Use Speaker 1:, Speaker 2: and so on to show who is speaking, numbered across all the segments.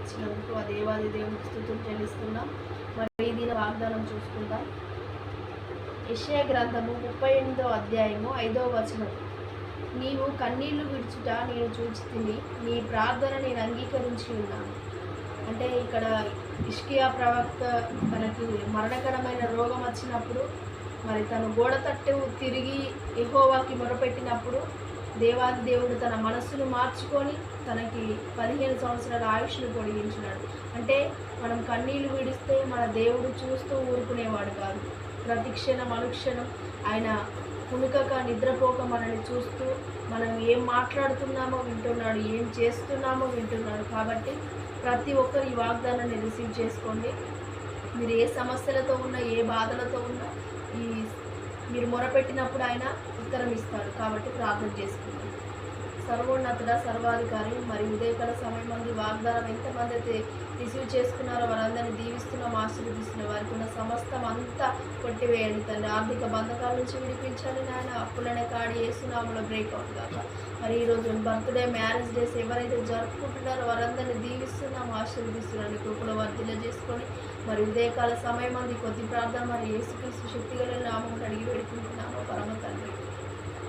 Speaker 1: ఇచ్చినందుకు ఆ దేవాది దేవునికి స్తుతులు చెల్లిస్తున్నాం. మరి ఈ దిన వాగ్దానం చూసుకుందాం. యెషయా గ్రంథము 38వ అధ్యాయము 5వ వచనం. నీవు కన్నీళ్లు విడుచుట నేను చూచితిని, నీ ప్రార్థన నేను అంగీకరించి ఉన్నాను. అంటే ఇక్కడ హిజ్కియా ప్రవక్త తనకి మరణకరమైన రోగం వచ్చినప్పుడు మరి తను గోడ తట్టు తిరిగి యెహోవాకి మొరపెట్టినప్పుడు దేవాది దేవుడు తన మనస్సును మార్చుకొని తనకి 15 సంవత్సరాల ఆయుష్ను పొడిగించినాడు. అంటే మనం కన్నీళ్లు విడిస్తే మన దేవుడు చూస్తూ ఊరుకునేవాడు కాదు. ప్రతి క్షణం అనుక్షణం ఆయన కునుకక నిద్రపోక మనల్ని చూస్తూ మనం ఏం మాట్లాడుతున్నామో వింటున్నాడు, ఏం చేస్తున్నామో వింటున్నాడు. కాబట్టి ప్రతి ఒక్కరు ఈ వాగ్దానాన్ని రిసీవ్ చేసుకోండి. మీరు ఏ సమస్యలతో ఉన్నా, ఏ బాధలతో ఉన్నా మీరు మొరపెట్టినప్పుడు ఆయన ఉత్తరం ఇస్తాడు. కాబట్టి ప్రార్థన చేసుకుందాం. సర్వోన్నతుడ, సర్వాధికారి, మరి ఉదయకాల సమయం మంది వాగ్దానం ఎంతమంది అయితే రిసీవ్ చేసుకున్నారో వారందరినీ దీవిస్తున్నాం, ఆశీర్వదిస్తున్నాం. వారికి ఉన్న సమస్తం అంతా కొట్టివేయండి తండ్రి. ఆర్థిక బంధకాల నుంచి విడిపించండి నాయన. అప్పులనే కాడి యేసునామములో బ్రేక్అవుట్ కాక. మరి ఈరోజు బర్త్డే, మ్యారేజ్ డేస్ ఎవరైతే జరుపుకుంటున్నారో వారందరినీ దీవిస్తున్నాం, ఆశీర్వదిస్తున్నాం. కృపలో వర్ధిల్ల చేసుకొని మరి ఉదయకాల సమయం మంది కొద్ది ప్రార్థన మరి యేసుక్రీస్తు శక్తిగల నామమును అడిగి పెడుకుంటున్నాము పరమ తండ్రి.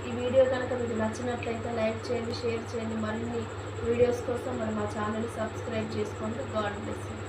Speaker 1: ఈ వీడియో కనుక మీకు నచ్చినట్లయితే లైక్ చేయండి, షేర్ చేయండి. మరిన్ని వీడియోస్ కోసం మరి మా ఛానల్ సబ్స్క్రైబ్ చేసుకోండి. God bless you.